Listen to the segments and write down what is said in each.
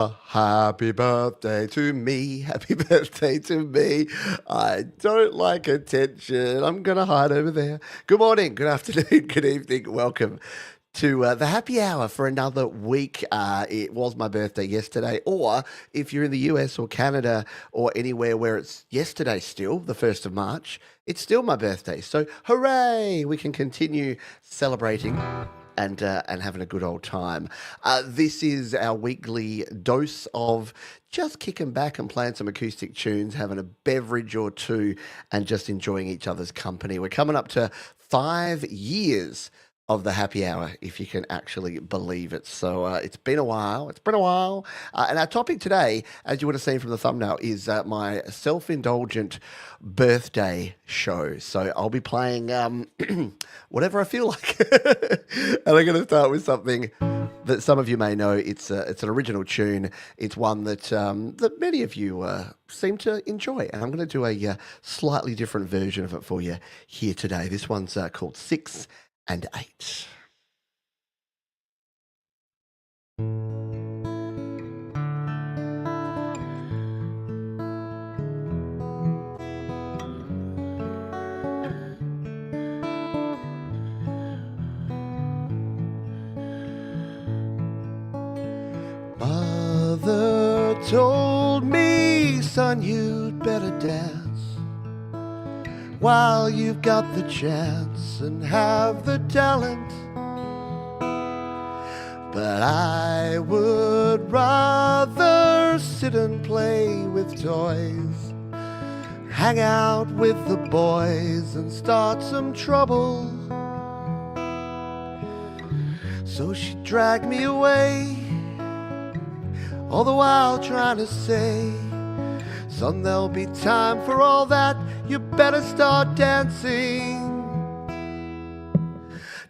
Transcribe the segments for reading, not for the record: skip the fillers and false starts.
Happy birthday to me. Happy birthday to me. I don't like attention. I'm going to hide over there. Good morning, good afternoon, good evening. Welcome to the happy hour for another week. It was my birthday yesterday, or if you're in the US or Canada or anywhere where it's yesterday still, the 1st of March, it's still my birthday. So hooray, we can continue celebrating and having a good old time. This is our weekly dose of just kicking back and playing some acoustic tunes, having a beverage or two, and just enjoying each other's company. We're coming up to 5 years of the happy hour, if you can actually believe it. So it's been a while. It's been a while. And our topic today, as you would have seen from the thumbnail, is my self-indulgent birthday show. So I'll be playing whatever I feel like. And I'm going to start with something that some of you may know. It's an original tune. It's one that that many of you seem to enjoy. And I'm going to do a slightly different version of it for you here today. This one's called 6 and 8. Mother told me, son, you'd better dance while you've got the chance and have the talent. But I would rather sit and play with toys, hang out with the boys and start some trouble. So she dragged me away, all the while trying to say, son, there'll be time for all that, you better start dancing.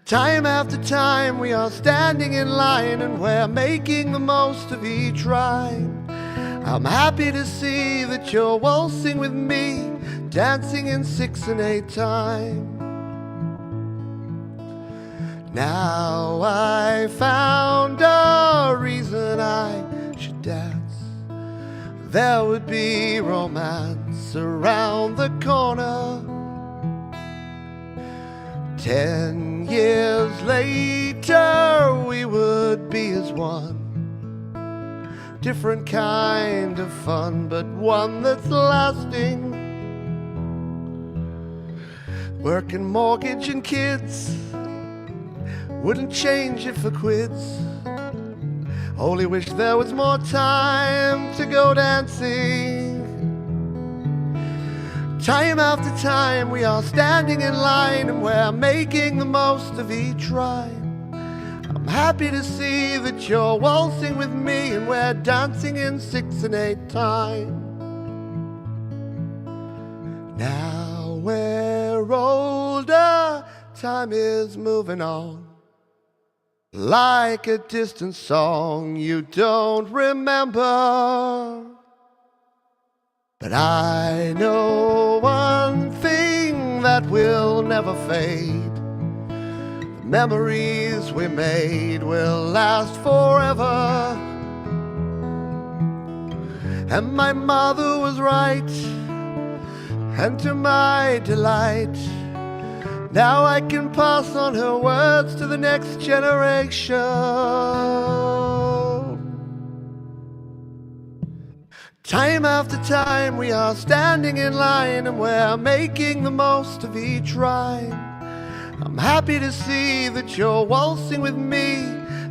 Time after time we are standing in line and we're making the most of each rhyme. I'm happy to see that you're waltzing with me, dancing in 6 and 8 time. Now I found a reason I should dance. There would be romance around the corner. 10 years later we would be as one. Different kind of fun, but one that's lasting. Working, mortgage and kids, wouldn't change it for quids. Only wish there was more time to go dancing. Time after time we are standing in line and we're making the most of each rhyme. I'm happy to see that you're waltzing with me and we're dancing in 6 and 8 time. Now we're older, time is moving on. Like a distant song you don't remember. But I know one thing that will never fade. The memories we made will last forever. And my mother was right, and to my delight, now I can pass on her words to the next generation. Time after time we are standing in line and we're making the most of each rhyme. I'm happy to see that you're waltzing with me,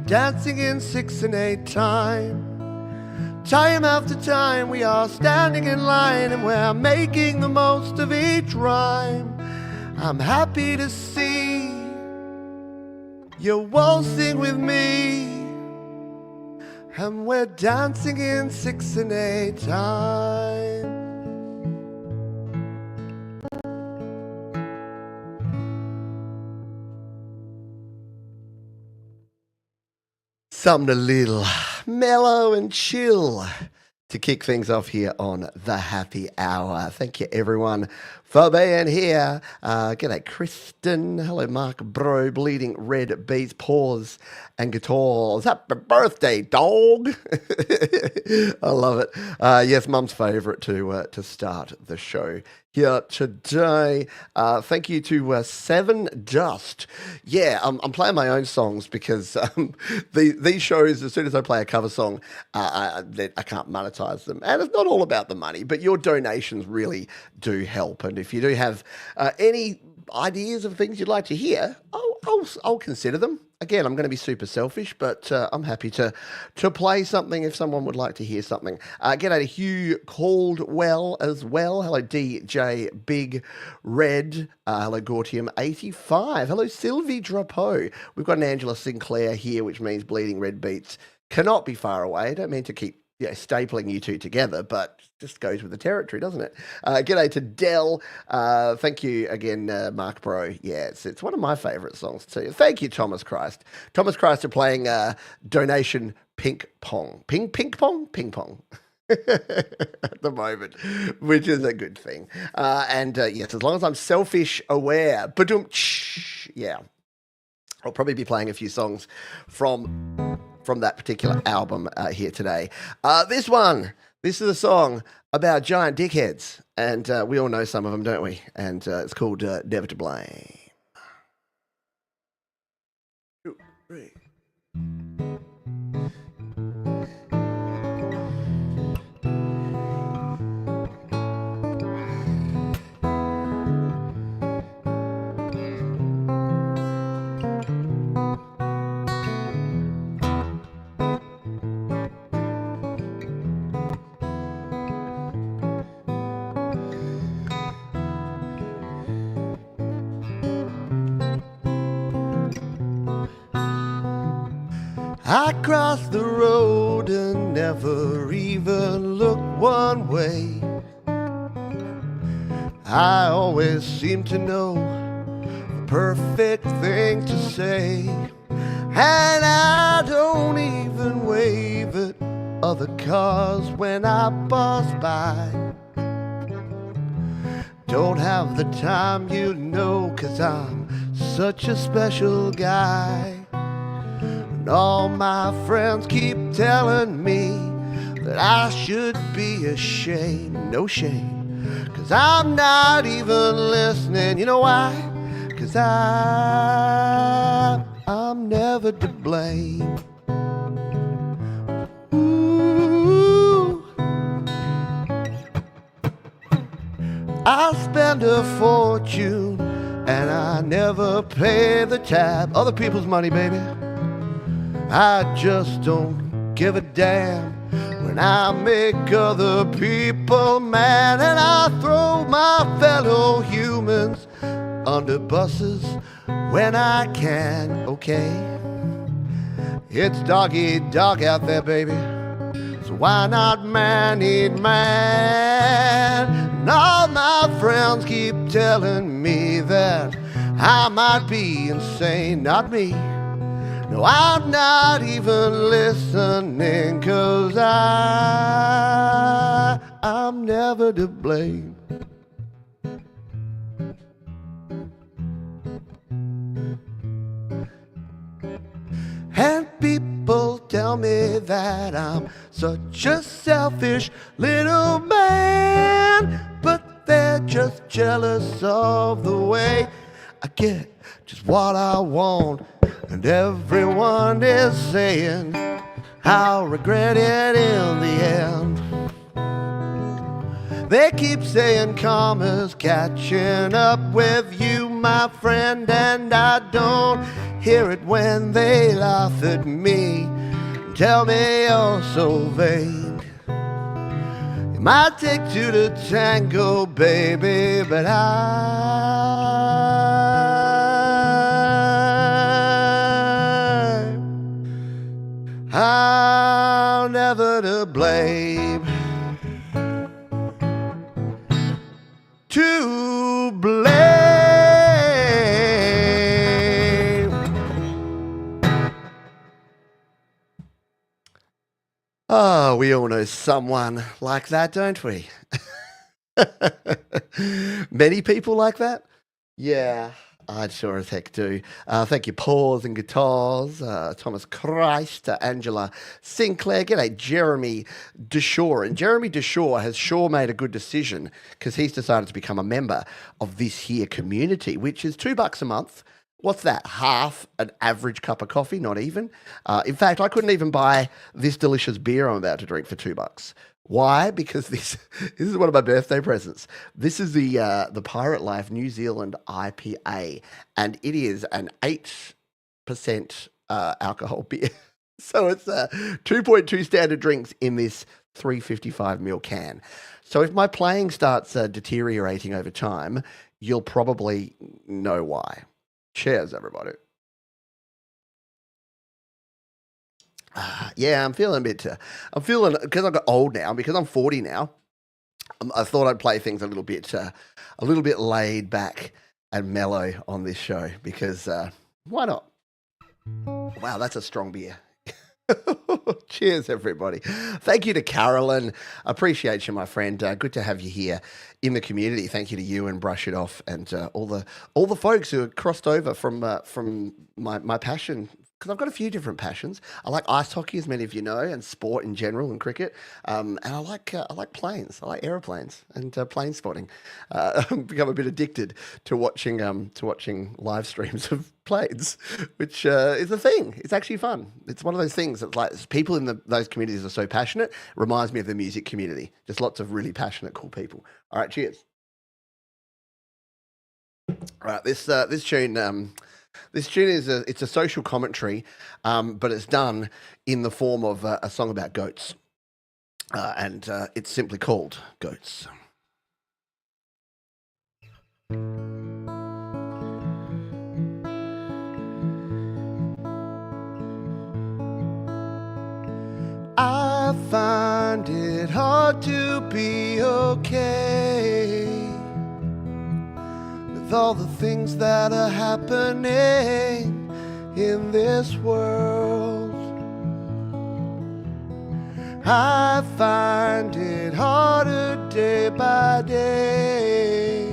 dancing in 6 and 8 time. Time after time we are standing in line and we're making the most of each rhyme. I'm happy to see you're waltzing with me and we're dancing in 6 and 8 time. Something a little mellow and chill to kick things off here on the happy hour. Thank you everyone for being here. G'day, Kristen. Hello, Mark Bro. Bleeding red beats, paws, and guitars. Happy birthday, dog. I love it. Yes, Mum's favourite to start the show here today. Thank you to Seven Dust. Yeah, I'm playing my own songs because these shows, as soon as I play a cover song, I can't monetize them. And it's not all about the money, but your donations really do help. And if you do have any ideas of things you'd like to hear, I'll consider them. Again, I'm going to be super selfish, but I'm happy to play something if someone would like to hear something. G'day to Hugh Caldwell as well. Hello, DJ Big Red. Hello, Gortium85. Hello, Sylvie Drapeau. We've got an Angela Sinclair here, which means Bleeding Red Beats cannot be far away. I don't mean to keep stapling you two together, but just goes with the territory, doesn't it? G'day to Dell. Thank you again, Mark Bro. Yeah, it's one of my favourite songs too. Thank you, Thomas Christ. Thomas Christ are playing donation ping pong. Ping pong? Ping pong. At the moment, which is a good thing. And yes, as long as I'm selfish aware, yeah, I'll probably be playing a few songs from that particular album here today. This is a song about giant dickheads, and we all know some of them, don't we? And it's called Never to Blame. 2, 3. I crossed the road and never even looked one way. I always seem to know the perfect thing to say, and I don't even wave at other cars when I pass by. Don't have the time, you know, 'cause I'm such a special guy. All my friends keep telling me that I should be ashamed, no shame, 'cause I'm not even listening. You know why? 'Cause I'm never to blame. Ooh. I spend a fortune and I never pay the tab. Other people's money, baby. I just don't give a damn when I make other people mad, and I throw my fellow humans under buses when I can, okay? It's dog-eat-dog out there, baby, so why not man eat man? And all my friends keep telling me that I might be insane, not me. No, I'm not even listening, 'cause I'm never to blame. And people tell me that I'm such a selfish little man, but they're just jealous of the way I get just what I want. And everyone is saying I'll regret it in the end. They keep saying karma's catching up with you, my friend, and I don't hear it when they laugh at me, tell me you're so vain. It might take two to tango, baby, but I'm never to blame. To blame. Oh, we all know someone like that, don't we? Many people like that? Yeah, I'd sure as heck do. Thank you, Paws and Guitars, Thomas Christ, Angela Sinclair. G'day, Jeremy Deshaw. And Jeremy Deshaw has sure made a good decision because he's decided to become a member of this here community, which is $2 a month. What's that? Half an average cup of coffee, not even. In fact, I couldn't even buy this delicious beer I'm about to drink for $2. Why? Because this is one of my birthday presents. This is the Pirate Life New Zealand IPA, and it is an 8% alcohol beer. So it's 2.2 standard drinks in this 355 ml can. So if my playing starts deteriorating over time, you'll probably know why. Cheers, everybody. Yeah, I'm feeling a bit. Because I got old now. Because I'm 40 now. I thought I'd play things a little bit laid back and mellow on this show. Because why not? Wow, that's a strong beer. Cheers, everybody. Thank you to Carolyn. Appreciate you, my friend. Good to have you here in the community. Thank you to you and Brush It Off and all the folks who have crossed over from my passion. Because I've got a few different passions. I like ice hockey, as many of you know, and sport in general, and cricket. And I like planes. I like aeroplanes and plane spotting. I've become a bit addicted to watching live streams of planes, which is a thing. It's actually fun. It's one of those things that like people in those communities are so passionate. Reminds me of the music community. Just lots of really passionate, cool people. All right, cheers. All right, this tune. This tune it's a social commentary, but it's done in the form of a song about goats, and it's simply called Goats. I find it hard to be okay with all the things that are happening in this world. I find it harder day by day.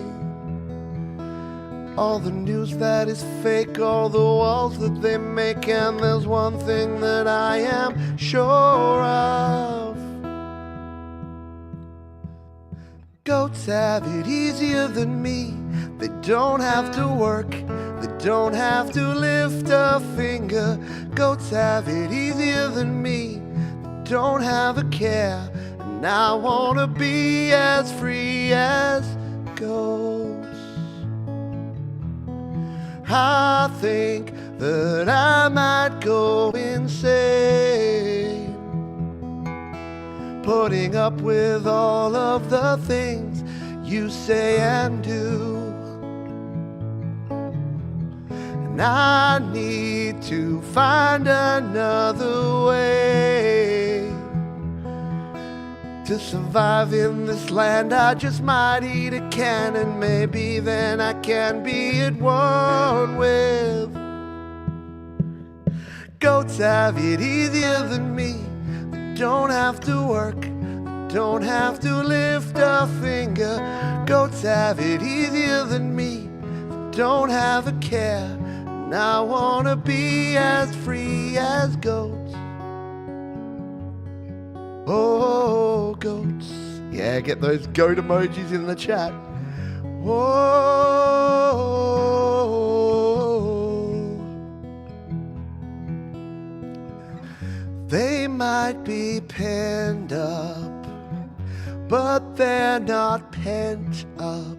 All the news that is fake, all the walls that they make, and there's one thing that I am sure of. Goats have it easier than me. They don't have to work, they don't have to lift a finger. Goats have it easier than me. They don't have a care, and I wanna be as free as goats. I think that I might go insane, putting up with all of the things you say and do. And I need to find another way to survive in this land. I just might eat a can, and maybe then I can be at one with. Goats have it easier than me. They don't have to work, they don't have to lift a finger. Goats have it easier than me. They don't have a care, and I wanna be as free as goats. Oh, goats. Yeah, get those goat emojis in the chat. Whoa. They might be penned up, but they're not pent up.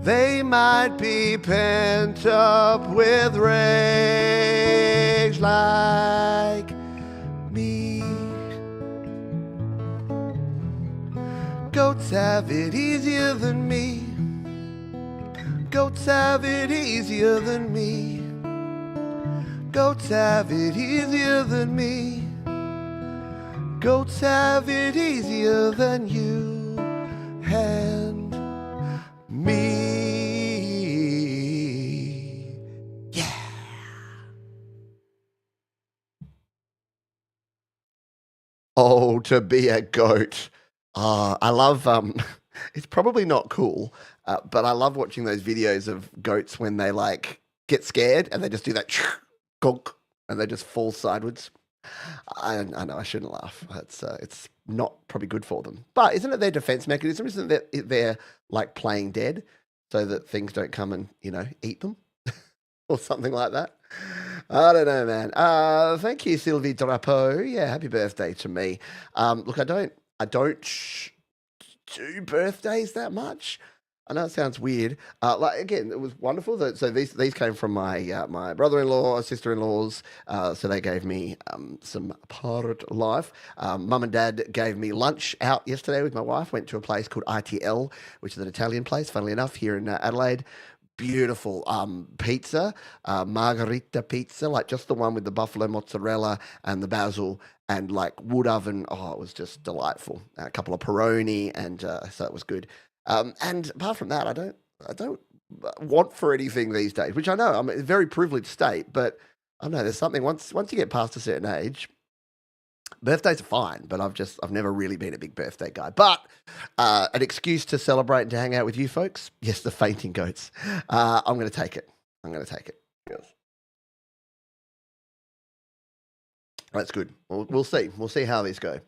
They might be pent up with rage like me. Goats have it easier than me. Goats have it easier than me. Goats have it easier than me. Goats have it easier than you and me. Yeah. Oh, to be a goat. I love It's probably not cool, but I love watching those videos of goats when they like get scared and they just do that gonk and they just fall sideways. I know I shouldn't laugh. It's not probably good for them. But isn't it their defense mechanism? Isn't it they're like playing dead so that things don't come and eat them or something like that? I don't know, man. Thank you, Sylvie Drapeau. Yeah, happy birthday to me. Look, I don't do birthdays that much. I know it sounds weird. Like again, it was wonderful. So these came from my brother-in-law, sister-in-laws. So they gave me some pirate life. Mum and Dad gave me lunch out yesterday with my wife. Went to a place called ITL, which is an Italian place. Funnily enough, here in Adelaide. Beautiful pizza, margherita pizza, like just the one with the buffalo mozzarella and the basil and like wood oven. Oh, it was just delightful. A couple of Peroni, and so it was good. And apart from that, I don't want for anything these days, which I know I'm a very privileged state, but I don't know there's something once you get past a certain age, birthdays are fine, but I've never really been a big birthday guy. But an excuse to celebrate and to hang out with you folks, yes, the fainting goats. I'm going to take it. I'm going to take it. Yes. That's good. We'll see. We'll see how these go.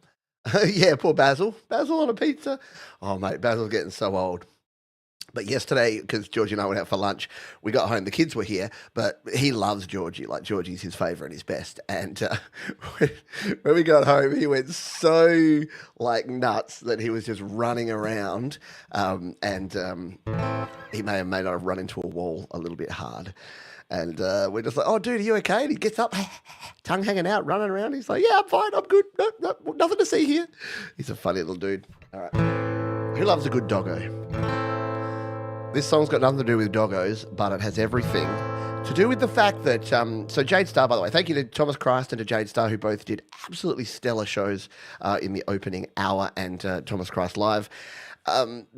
Yeah, poor Basil. Basil on a pizza. Oh, mate, Basil's getting so old. But yesterday, because Georgie and I went out for lunch, we got home. The kids were here, but he loves Georgie. Like, Georgie's his favourite and his best. And when we got home, he went so, like, nuts that he was just running around. He may not have run into a wall a little bit hard. And we're just like, oh, dude, are you okay? And he gets up, tongue hanging out, running around. He's like, yeah, I'm fine. I'm good. No, nothing to see here. He's a funny little dude. All right. Who loves a good doggo? This song's got nothing to do with doggos, but it has everything to do with the fact that, so Jade Starr, by the way, thank you to Thomas Christ and to Jade Starr, who both did absolutely stellar shows in the opening hour, and Thomas Christ Live.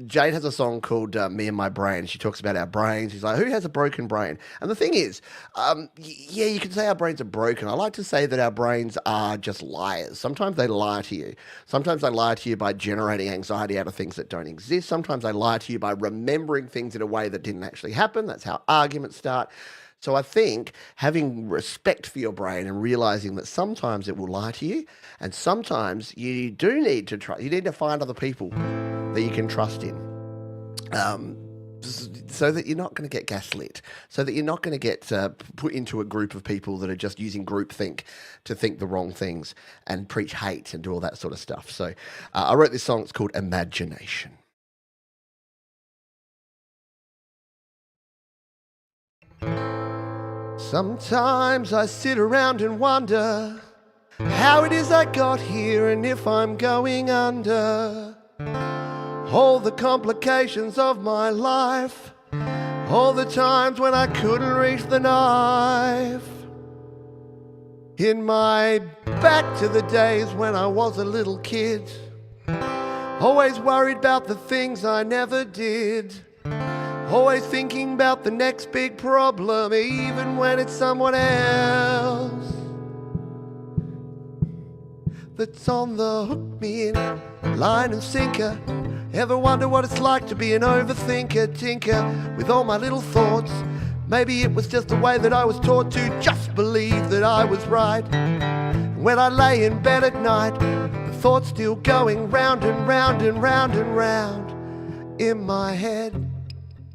Jade has a song called Me and My Brain. She talks about our brains. She's like, who has a broken brain? And the thing is, yeah, you can say our brains are broken. I like to say that our brains are just liars. Sometimes they lie to you. Sometimes they lie to you by generating anxiety out of things that don't exist. Sometimes they lie to you by remembering things in a way that didn't actually happen. That's how arguments start. So I think having respect for your brain and realizing that sometimes it will lie to you, and sometimes you do need to try. You need to find other people that you can trust in, so that you're not going to get gaslit, so that you're not going to get put into a group of people that are just using groupthink to think the wrong things and preach hate and do all that sort of stuff. So I wrote this song. It's called Imagination. Sometimes I sit around and wonder how it is I got here and if I'm going under. All the complications of my life, all the times when I couldn't reach the knife. In my back to the days when I was a little kid, always worried about the things I never did. Always thinking about the next big problem, even when it's someone else that's on the hook, me in line and sinker. Ever wonder what it's like to be an overthinker, tinker with all my little thoughts? Maybe it was just the way that I was taught to just believe that I was right. When I lay in bed at night, the thoughts still going round and round and round and round in my head.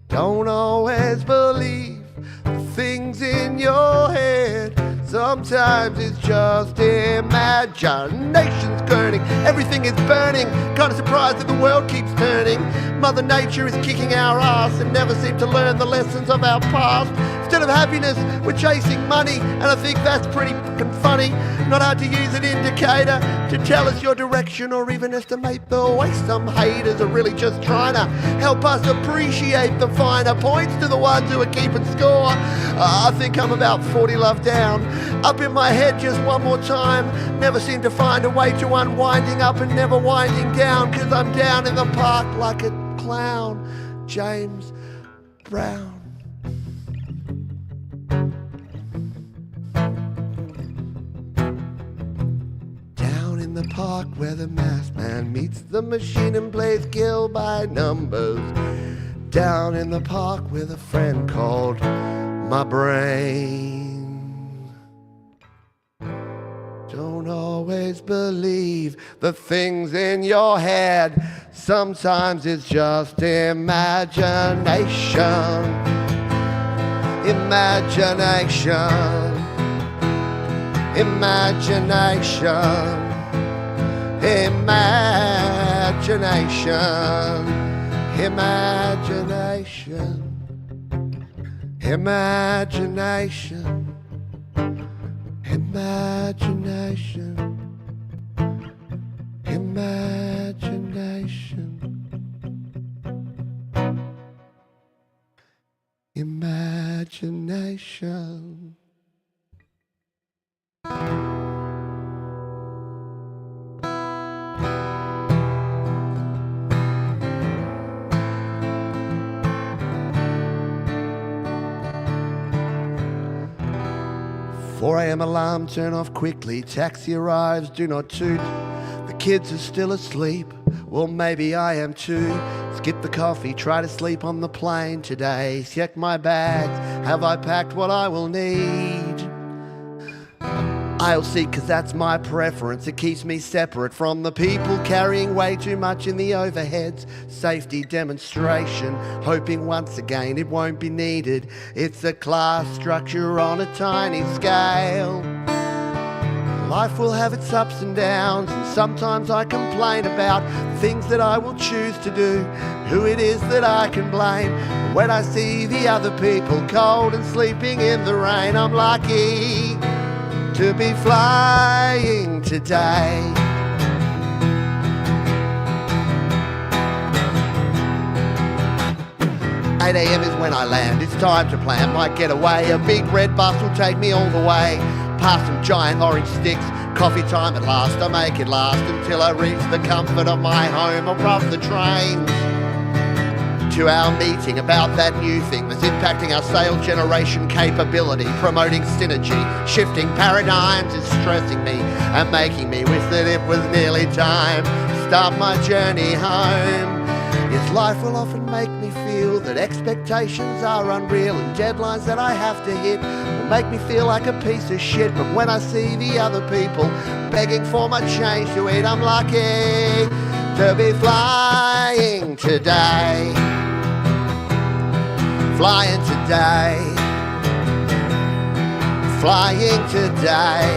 Don't always believe the things in your head. Sometimes it's just imagination's burning. Everything is burning. Kind of surprised that the world keeps turning. Mother Nature is kicking our ass and never seem to learn the lessons of our past. Instead of happiness, we're chasing money, and I think that's pretty fucking funny. Not hard to use an indicator to tell us your direction or even estimate the way. Some haters are really just trying to help us appreciate the finer points to the ones who are keeping score. I think I'm about 40 love down. Up in my head just one more time. Never seem to find a way to unwinding up and never winding down, 'cause I'm down in the park like a clown. James Brown. Down in the park where the masked man meets the machine and plays kill by numbers. Down in the park with a friend called my brain. Don't always believe the things in your head. Sometimes it's just imagination. Imagination. Imagination. Imagination. Imagination. Imagination. Imagination. Imagination. Imagination. Four a.m. alarm, turn off quickly. Taxi arrives, do not toot. The kids are still asleep. Well, maybe I am too. Skip the coffee, try to sleep on the plane today. Check my bags, have I packed what I will need? I'll see, cause that's my preference. It keeps me separate from the people carrying way too much in the overheads. Safety demonstration, hoping once again it won't be needed. It's a class structure on a tiny scale. Life will have its ups and downs, and sometimes I complain about things that I will choose to do, who it is that I can blame. When I see the other people cold and sleeping in the rain, I'm lucky to be flying today. 8 a.m. is when I land, it's time to plan my getaway. A big red bus will take me all the way, past some giant orange sticks. Coffee time at last, I make it last until I reach the comfort of my home above the trains. To our meeting about that new thing that's impacting our sales generation capability, promoting synergy, shifting paradigms is stressing me and making me wish that it was nearly time to start my journey home. Yes, life will often make me feel that expectations are unreal and deadlines that I have to hit will make me feel like a piece of shit. But when I see the other people begging for my change to eat, I'm lucky to be flying today. Flying today, flying today.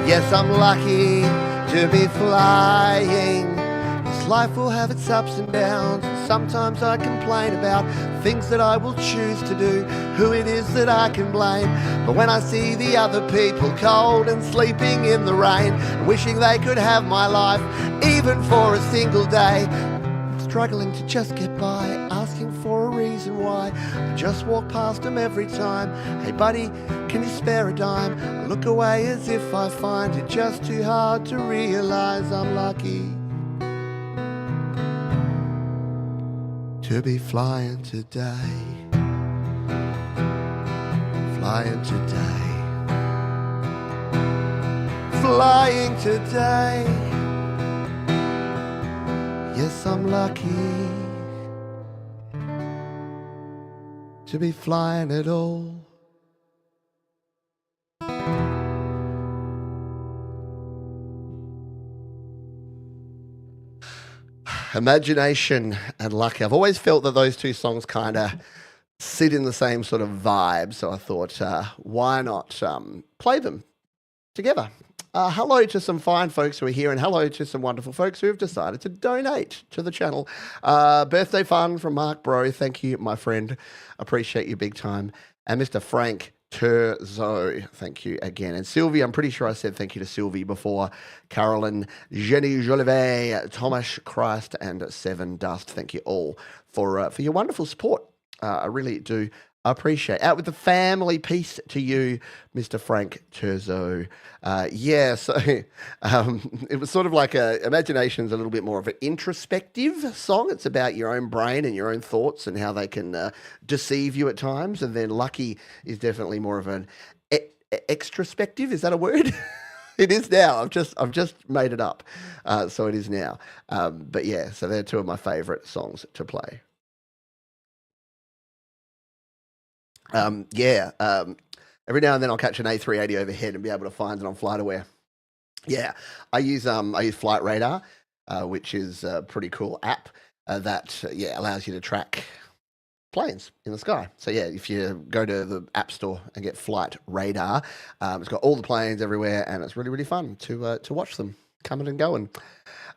Yes, I'm lucky to be flying. This life will have its ups and downs, and sometimes I complain about things that I will choose to do, who it is that I can blame. But when I see the other people cold and sleeping in the rain, wishing they could have my life even for a single day, struggling to just get by, asking for a reason why. I just walk past them every time. Hey buddy, can you spare a dime? I look away as if I find it just too hard to realize I'm lucky to be flying today. Flying today. Flying today. Yes, I'm lucky to be flying at all. Imagination and lucky. I've always felt that those two songs kind of sit in the same sort of vibe, so I thought, why not play them together? Hello to some fine folks who are here, and hello to some wonderful folks who have decided to donate to the channel. Birthday fund from Mark Bro. Thank you, my friend. Appreciate you big time. And Mr. Frank Terzo, thank you again. And Sylvie, I'm pretty sure I said thank you to Sylvie before. Carolyn, Jenny Jolivet, Thomas Christ, and Seven Dust. Thank you all for your wonderful support. I really do appreciate. Out with the family. Peace to you, Mr. Frank Terzo. So it was sort of like Imagination's a little bit more of an introspective song. It's about your own brain and your own thoughts and how they can deceive you at times. And then Lucky is definitely more of an extrospective. Is that a word? It is now. I've just made it up, so it is now. But yeah, so they're two of my favourite songs to play. Yeah, every now and then I'll catch an A380 overhead and be able to find it on FlightAware. Yeah, I use Flight Radar, which is a pretty cool app that yeah allows you to track planes in the sky. So yeah, if you go to the App Store and get Flight Radar, it's got all the planes everywhere, and it's really really fun to watch them coming and going.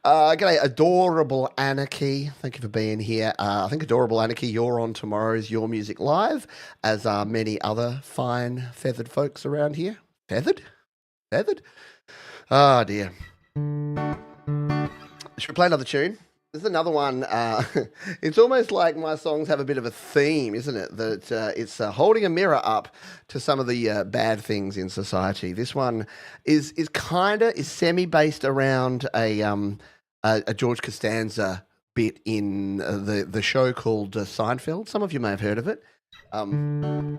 G'day, Adorable Anarchy. Thank you for being here. I think Adorable Anarchy, you're on tomorrow's Your Music Live, as are many other fine feathered folks around here. Feathered? Feathered? Oh dear. Should we play another tune? This is another one. It's almost like my songs have a bit of a theme, isn't it? That it's holding a mirror up to some of the bad things in society. This one is semi based around a George Costanza bit in the show called Seinfeld. Some of you may have heard of it, and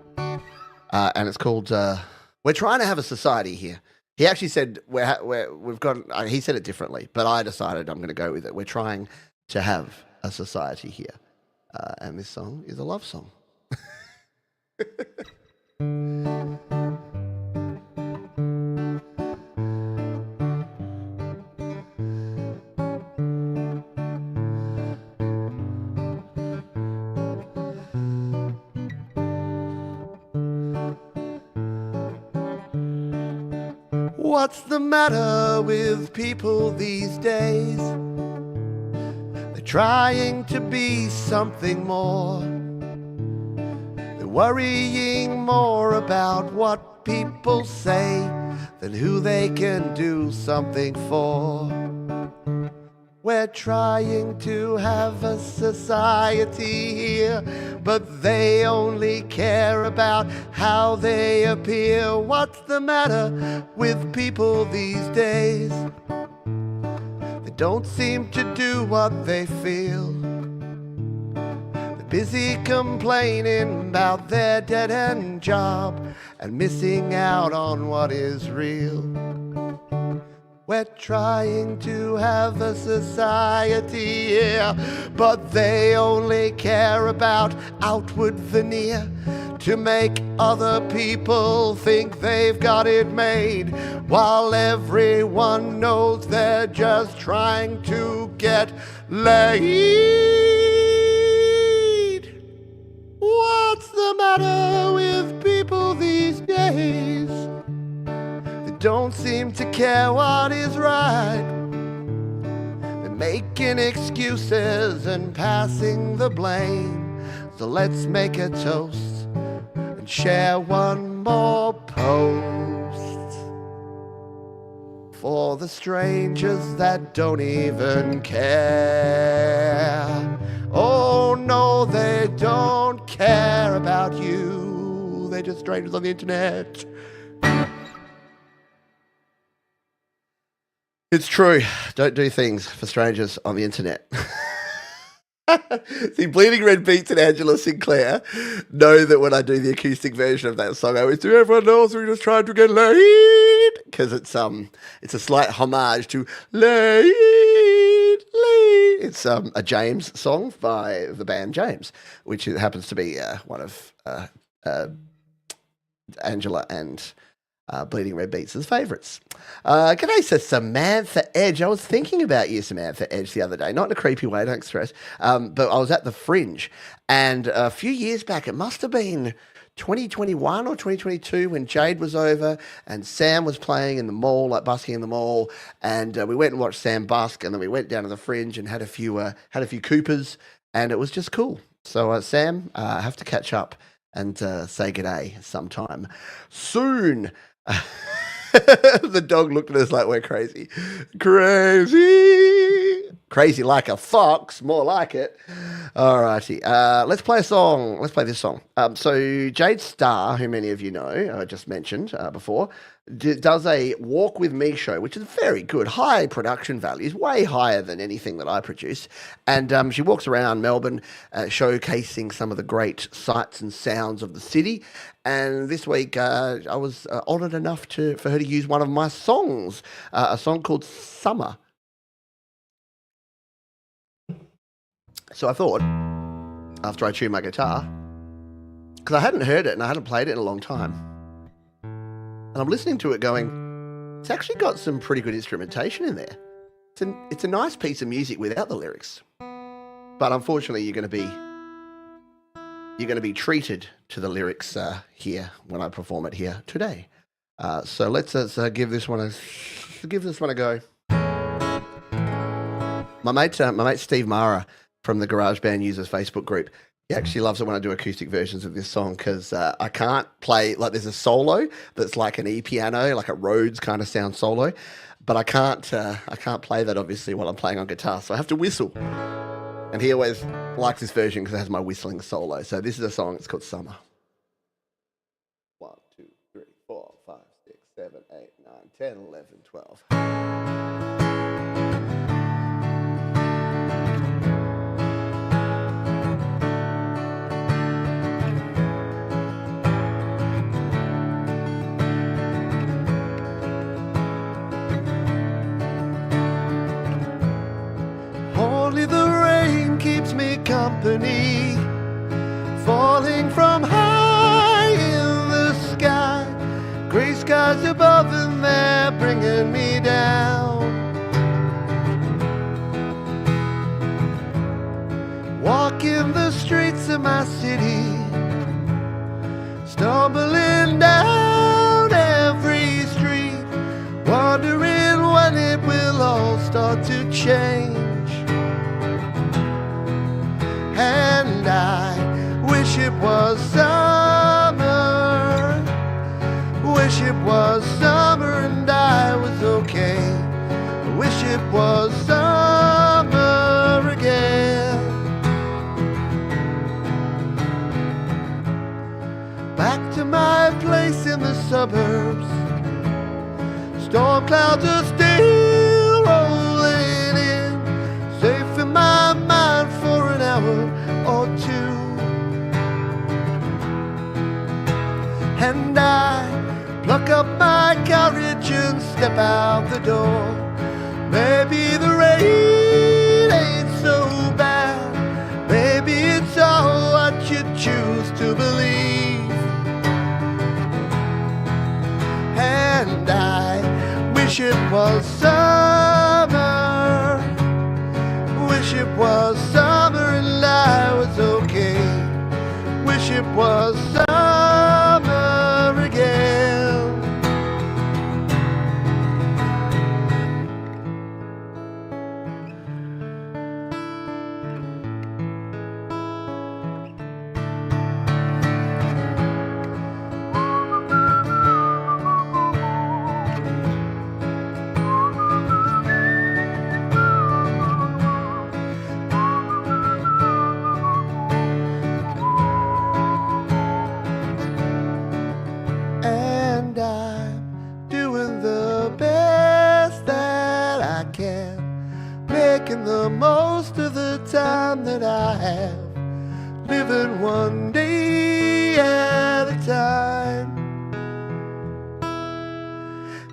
it's called "We're Trying to Have a Society Here." He actually said we've got. He said it differently, but I decided I'm going to go with it. We're trying to have a society here, and this song is a love song. What's the matter with people these days? They're trying to be something more. They're worrying more about what people say than who they can do something for. We're trying to have a society here, but they only care about how they appear. What's the matter with people these days? They don't seem to do what they feel. They're busy complaining about their dead-end job and missing out on what is real. We're trying to have a society here, but they only care about outward veneer to make other people think they've got it made, while everyone knows they're just trying to get laid. What's the matter with people these days? Don't seem to care what is right. They're making excuses and passing the blame. So let's make a toast and share one more post for the strangers that don't even care. Oh no, they don't care about you. They're just strangers on the internet. It's true. Don't do things for strangers on the internet. See, Bleeding Red Beats and Angela Sinclair know that when I do the acoustic version of that song, I always do everyone else. We're just trying to get laid, because it's a slight homage to laid. It's a James song by the band James, which happens to be one of Angela and Bleeding Red Beats' favourites. G'day, says Samantha Edge. I was thinking about you, Samantha Edge, the other day. Not in a creepy way, don't stress. But I was at the Fringe, and a few years back, it must have been 2021 or 2022, when Jade was over and Sam was playing in the mall, like busking in the mall, and we went and watched Sam busk, and then we went down to the Fringe and had a few Coopers, and it was just cool. So Sam, I have to catch up and say g'day sometime soon. The dog looked at us like we're crazy. Crazy like a fox, more like it. Alrighty, let's play a song. Let's play this song. So Jade Starr, who many of you know, I just mentioned before, does a Walk With Me show, which is very good, high production values, way higher than anything that I produce. And she walks around Melbourne showcasing some of the great sights and sounds of the city. And this week I was honoured enough for her to use one of my songs, a song called Summer. So I thought, after I tuned my guitar, because I hadn't heard it and I hadn't played it in a long time, and I'm listening to it going, it's actually got some pretty good instrumentation in there. It's a nice piece of music without the lyrics. But unfortunately, you're going to be treated to the lyrics here when I perform it here today. So let's give this one a go. My mate Steve Mara from the GarageBand Users Facebook group, he actually loves it when I do acoustic versions of this song because I can't play, like there's a solo that's like an E-piano, like a Rhodes kind of sound solo, but I can't play that obviously while I'm playing on guitar, so I have to whistle. And he always likes this version because it has my whistling solo. So this is a song, it's called Summer. 1, 2, 3, 4, 5, 6, 7, 8, 9, 10, 11, 12. Only the rain keeps me company, falling from high in the sky. Gray skies above and they're bringing me down. Walking the streets of my city, stumbling down every street, wondering when it will all start to change. And I wish it was summer, wish it was summer and I was okay. I wish it was summer again. Back to my place in the suburbs, storm clouds are still rolling in, safe in my mind for an hour or two. And I pluck up my courage and step out the door. Maybe the rain ain't so bad, maybe it's all what you choose to believe. And I wish it was summer, wish it was summer and I was okay. Wish it was summer again. And I'm doing the best that I can, making the most of the time that I have, living one day at a time.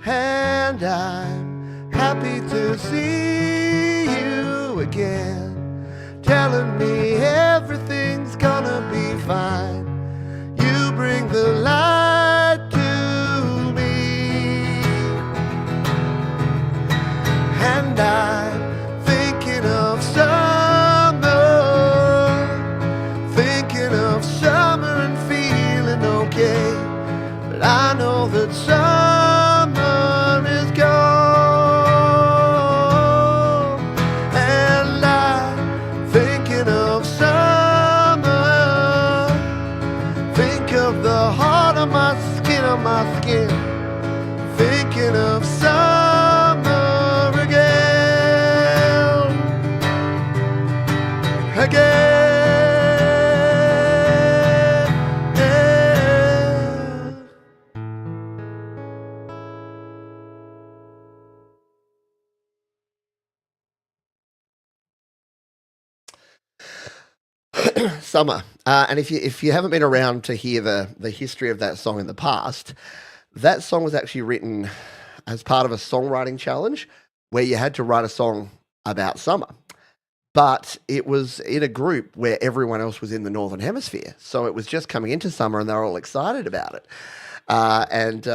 And I'm happy to see you again, telling me everything's gonna be fine. You bring the light to me, and I'm thinking of summer, thinking of summer and feeling okay. But I know that summer is gone, and I'm thinking of summer, Summer. And if you haven't been around to hear the history of that song in the past, that song was actually written as part of a songwriting challenge where you had to write a song about summer. But it was in a group where everyone else was in the Northern Hemisphere. So it was just coming into summer and they were all excited about it. And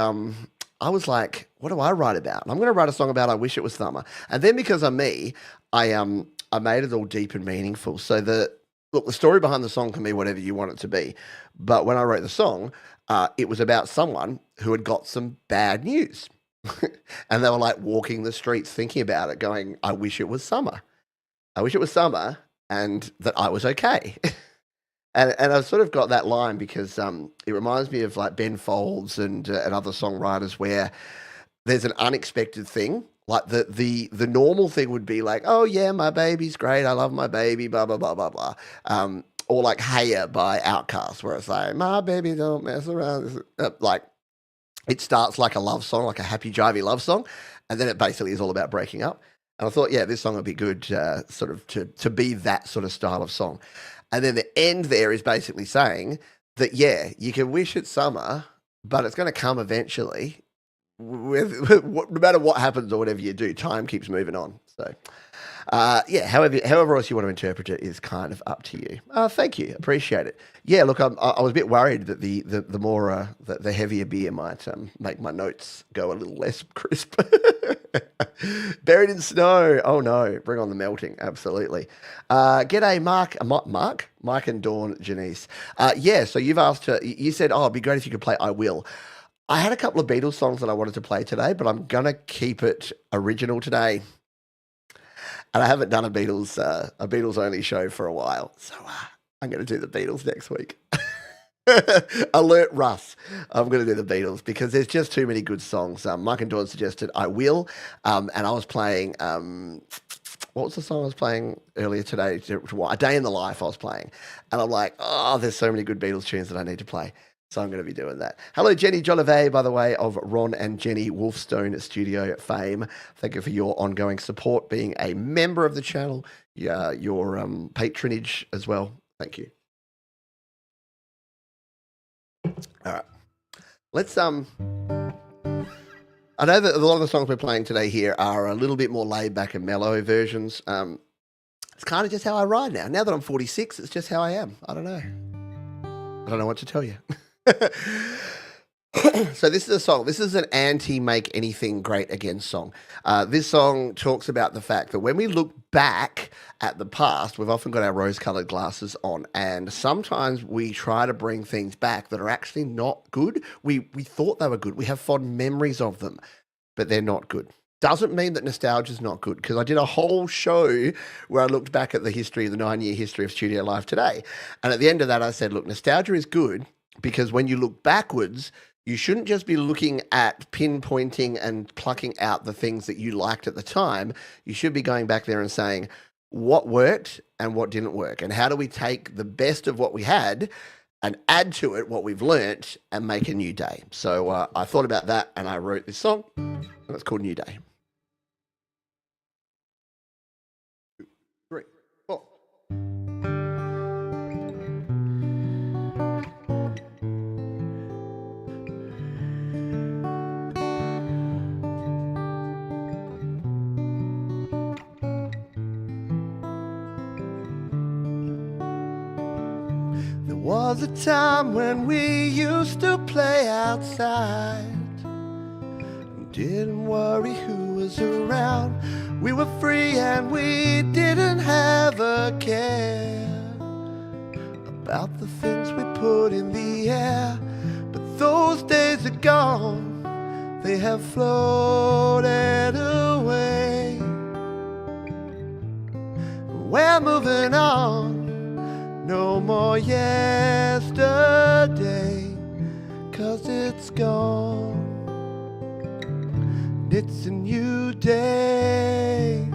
I was like, what do I write about? And I'm going to write a song about I Wish It Was Summer. And then because I'm me, I made it all deep and meaningful. So the story behind the song can be whatever you want it to be. But when I wrote the song, it was about someone who had got some bad news. And they were like walking the streets thinking about it, going, I wish it was summer. I wish it was summer and that I was okay. And I've sort of got that line because it reminds me of like Ben Folds and other songwriters where there's an unexpected thing. Like the normal thing would be like, oh yeah, my baby's great, I love my baby, blah blah blah blah blah. Or like Haya by Outkast, where it's like, my baby don't mess around. Like it starts like a love song, like a happy jivey love song, and then it basically is all about breaking up. And I thought, yeah, this song would be good, sort of to be that sort of style of song. And then the end there is basically saying that, yeah, you can wish it summer, but it's going to come eventually. No matter what happens or whatever you do, time keeps moving on. So, yeah, however else you want to interpret it is kind of up to you. Thank you, appreciate it. Yeah, look, I was a bit worried that the more the heavier beer might make my notes go a little less crisp. Buried in snow. Oh no, bring on the melting. Absolutely. G'day, Mike and Dawn, Janice. Yeah, so you've asked her. You said, oh, it'd be great if you could play I Will. I had a couple of Beatles songs that I wanted to play today, but I'm gonna keep it original today. And I haven't done a Beatles only show for a while, so I'm going to do the Beatles next week. Alert Russ, I'm going to do the Beatles because there's just too many good songs. Mike and Dawn suggested I Will, and I was playing. What was the song I was playing earlier today? A Day in the Life I was playing, and I'm like, oh, there's so many good Beatles tunes that I need to play. So I'm going to be doing that. Hello, Jenny Jolivet, by the way, of Ron and Jenny Wolfstone Studio fame. Thank you for your ongoing support, being a member of the channel, your patronage as well. Thank you. All right. Let's I know that a lot of the songs we're playing today here are a little bit more laid back and mellow versions. It's kind of just how I ride now. Now that I'm 46, it's just how I am. I don't know. I don't know what to tell you. So this is a song. This is an anti-make anything great again song. This song talks about the fact that when we look back at the past, we've often got our rose-colored glasses on, and sometimes we try to bring things back that are actually not good. We thought they were good. We have fond memories of them, but they're not good. Doesn't mean that nostalgia is not good, because I did a whole show where I looked back at the 9-year history of Studio Life today. And at the end of that, I said, look, nostalgia is good because when you look backwards, you shouldn't just be looking at pinpointing and plucking out the things that you liked at the time. You should be going back there and saying what worked and what didn't work. And how do we take the best of what we had and add to it what we've learnt and make a new day. So I thought about that and I wrote this song, and it's called New Day. 2, 3, 4. There was a time when we used to play outside. Didn't worry who was around. We were free and we didn't have a care about the things we put in the air. But those days are gone, they have floated away. We're moving on, no more yesterday, 'cause it's gone. It's a new day.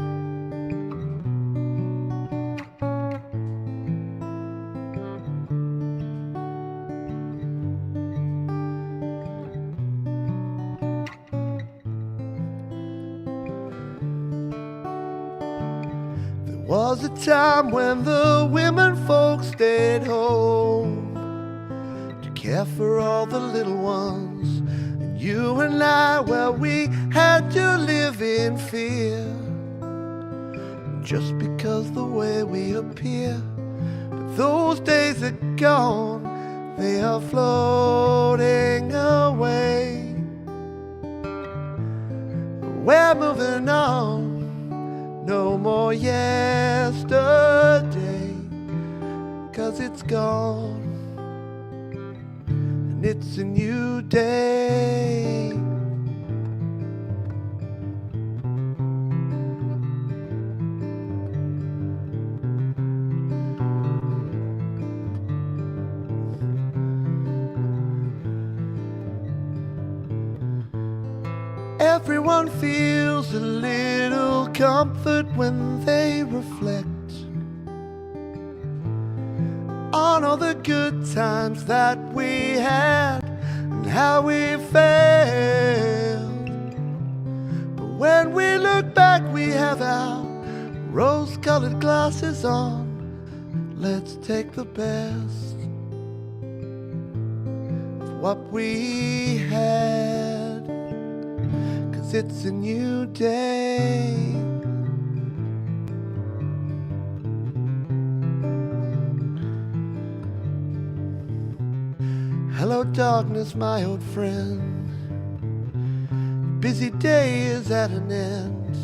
There Was a time when the women folks stayed home to care for all the little ones. And you and I, well, we had to live in fear just because the way we appear. But those days are gone, they are floating away. We're moving on, no more yesterday, 'cause it's gone and it's a new day. Everyone feels a little comfort when they reflect on all the good times that we had and how we failed. But when we look back, we have our rose-colored glasses on. Let's take the best of what we had, 'cause it's a new day. Hello darkness, my old friend. Busy day is at an end.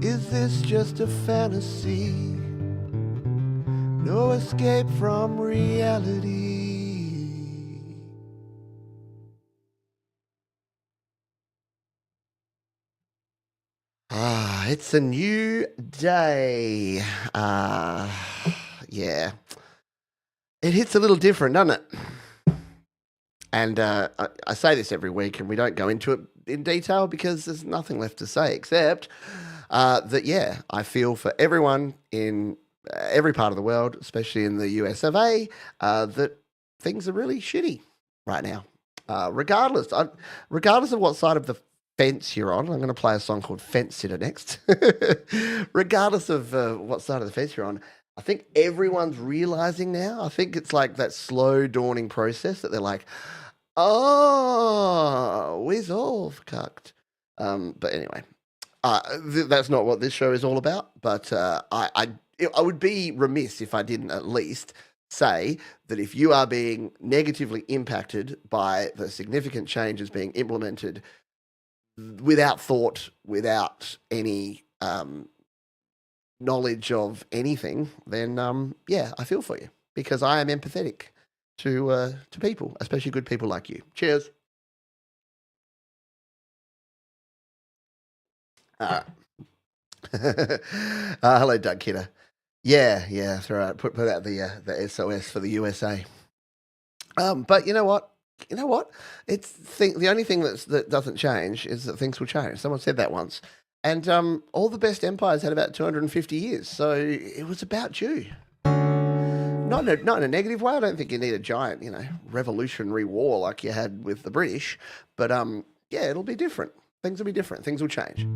Is this just a fantasy? No escape from reality. It's a new day. Yeah. It hits a little different, doesn't it? And I say this every week, and we don't go into it in detail because there's nothing left to say except that, yeah, I feel for everyone in every part of the world, especially in the US of A, that things are really shitty right now. Regardless of what side of the fence you're on, I'm going to play a song called Fence Sitter next. Regardless of what side of the fence you're on, I think everyone's realizing now. I think it's like that slow dawning process that they're like, oh, we're all cucked. But anyway, that's not what this show is all about. But I would be remiss if I didn't at least say that if you are being negatively impacted by the significant changes being implemented without thought, without any knowledge of anything, then yeah, I feel for you because I am empathetic to people, especially good people like you. Cheers. Hello, Doug Kidder. Yeah, that's right. Put out the SOS for the USA. But you know what? It's the only thing that doesn't change is that things will change. Someone said that once. And all the best empires had about 250 years, so it was about due. Not in a negative way. I don't think you need a giant, revolutionary war like you had with the British. But yeah, it'll be different. Things will be different. Things will change.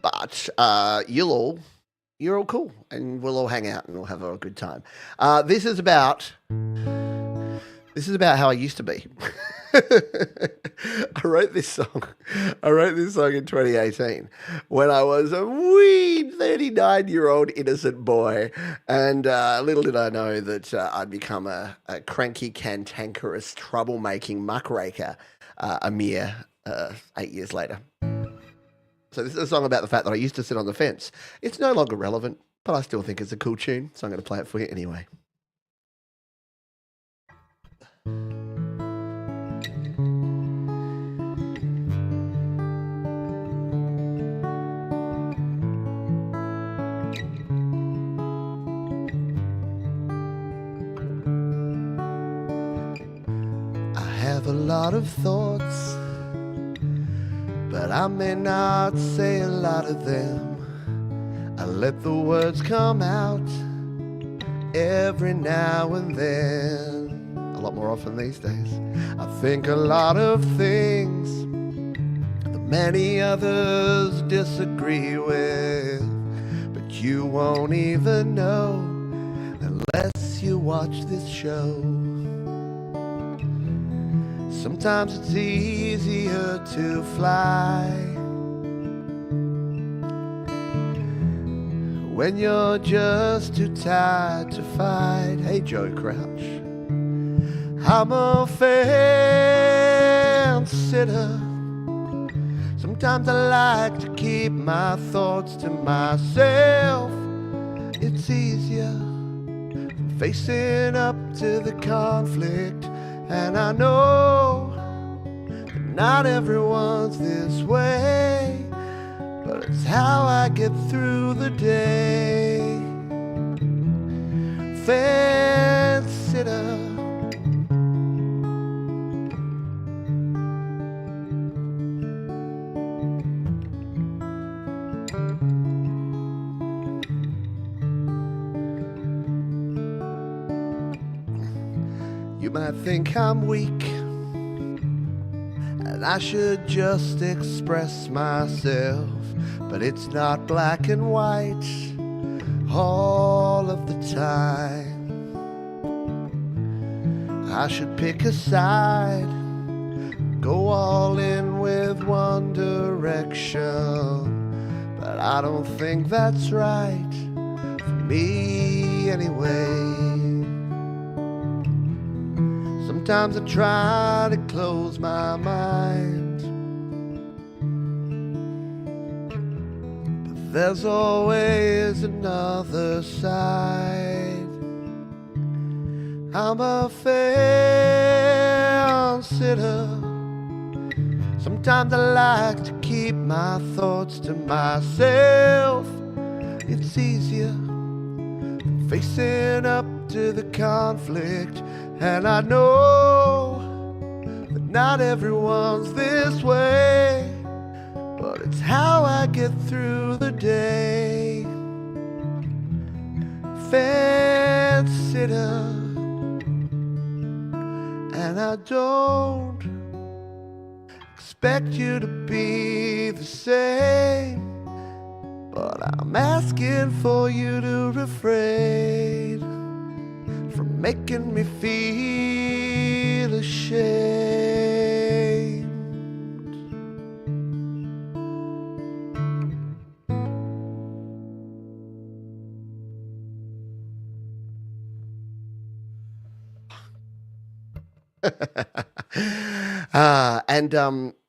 But you're all cool, and we'll all hang out and we'll have a good time. This is about how I used to be. I wrote this song in 2018 when I was a wee 39-year-old innocent boy, and little did I know that I'd become a cranky, cantankerous, troublemaking muckraker a mere 8 years later. So this is a song about the fact that I used to sit on the fence. It's no longer relevant, but I still think it's a cool tune, so I'm going to play it for you anyway. A lot of thoughts, but I may not say a lot of them. I let the words come out every now and then, a lot more often these days. I think a lot of things that many others disagree with, but you won't even know unless you watch this show. Sometimes it's easier to fly when you're just too tired to fight. Hey, Joe Crouch. I'm a fence sitter. Sometimes I like to keep my thoughts to myself. It's easier than facing up to the conflict. And I know that not everyone's this way, but it's how I get through the day. Fence sitter. You might think I'm weak and I should just express myself, but it's not black and white all of the time. I should pick a side, go all in with one direction, but I don't think that's right for me anyway. Sometimes I try to close my mind, but there's always another side. I'm a fence sitter. Sometimes I like to keep my thoughts to myself. It's easier than facing up to the conflict. And I know that not everyone's this way, but it's how I get through the day. Fence sitter. And I don't expect you to be the same, but I'm asking for you to refrain from making me feel ashamed.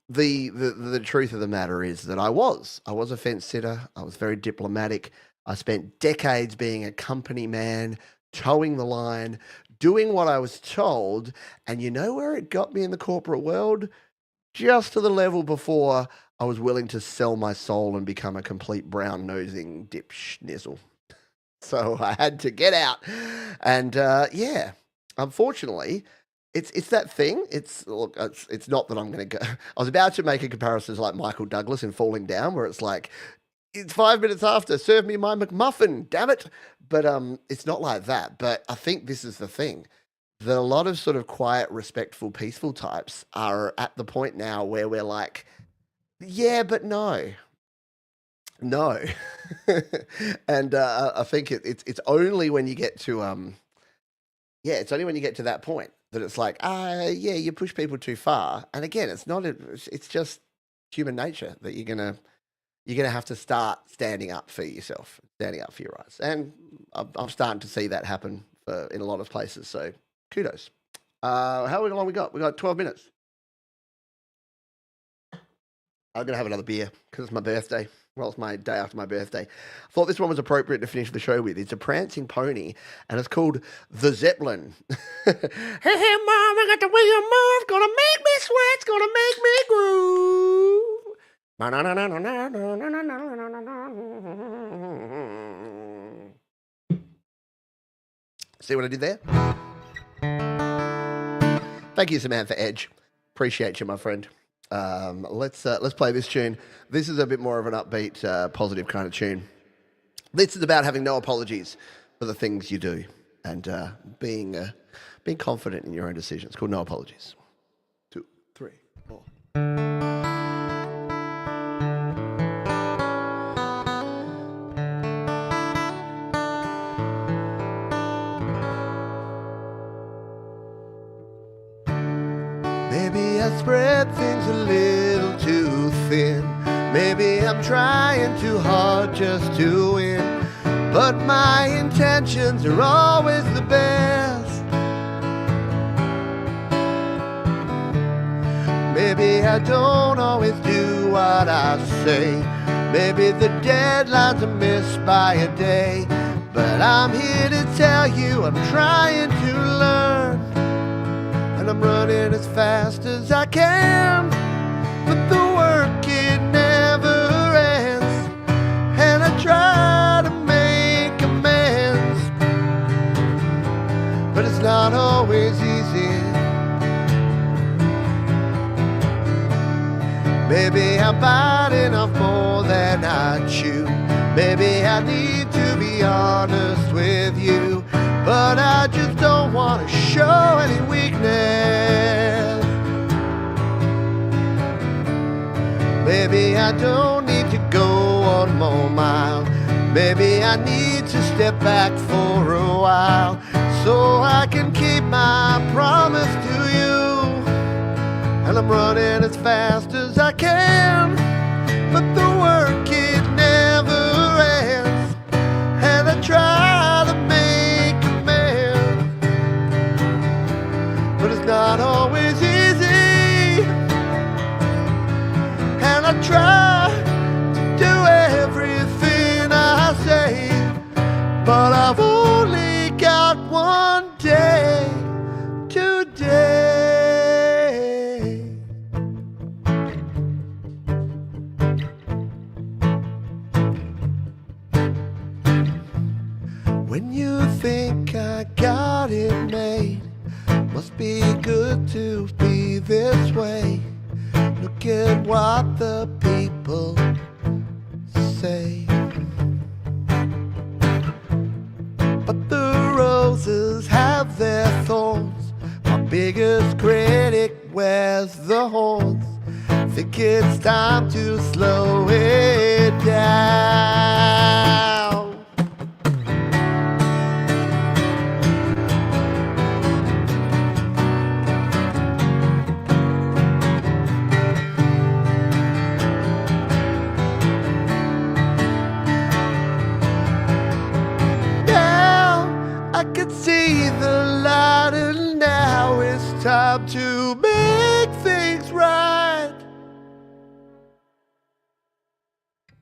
The truth of the matter is that I was a fence sitter. I was very diplomatic. I spent decades being a company man, towing the line, doing what I was told. And you know where it got me in the corporate world? Just to the level before I was willing to sell my soul and become a complete brown-nosing dip schnizzle. So I had to get out. And yeah, unfortunately, it's that thing. It's not that I'm going to go. I was about to make a comparison to like Michael Douglas in Falling Down, where it's like, it's 5 minutes after, serve me my McMuffin, damn it. But it's not like that. But I think this is the thing, that a lot of sort of quiet, respectful, peaceful types are at the point now where we're like, yeah, but no. No. And I think it's only when you get to it's only when you get to that point that it's like, yeah, you push people too far. And again, it's just human nature that you're gonna have to start standing up for yourself, standing up for your rights. And I'm starting to see that happen in a lot of places. So kudos. How long we got? We got 12 minutes. I'm gonna have another beer because it's my birthday. Well, it's my day after my birthday. I thought this one was appropriate to finish the show with. It's a prancing pony, and it's called The Zeppelin. Hey, Mom, I got the way you move. Gonna make me sweat. It's gonna make me groove. See what I did there? Thank you, Samantha Edge. Appreciate you, my friend. Let's play this tune. This is a bit more of an upbeat, positive kind of tune. This is about having no apologies for the things you do and being confident in your own decisions. It's called No Apologies. 2, 3, 4. within. Maybe I'm trying too hard just to win, but my intentions are always the best. Maybe I don't always do what I say. Maybe the deadlines are missed by a day. But I'm here to tell you I'm trying to learn, and I'm running as fast as I can. But the work, it never ends, and I try to make amends, but it's not always easy. Maybe I'm biting off more than I chew. Maybe I need to be honest with you, but I just don't want to show any weakness. Maybe I don't need to go one more mile. Maybe I need to step back for a while, so I can keep my promise to you. And I'm running as fast as I can, but the work, it never ends, and I try to make amends, but it's not always easy. And I try to do everything I say, but I've only got one day today. When you think I got it made, must be good to be this way. Look at what the people say. But the roses have their thorns. My biggest critic wears the horns. Think it's time to slow it down. I could see the light, and now it's time to make things right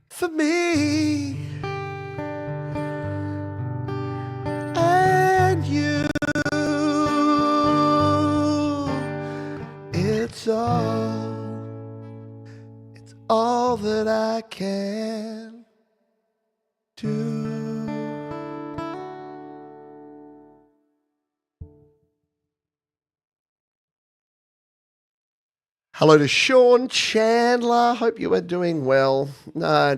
for me and you. It's all that I can do. Hello to Sean Chandler. Hope you are doing well. No,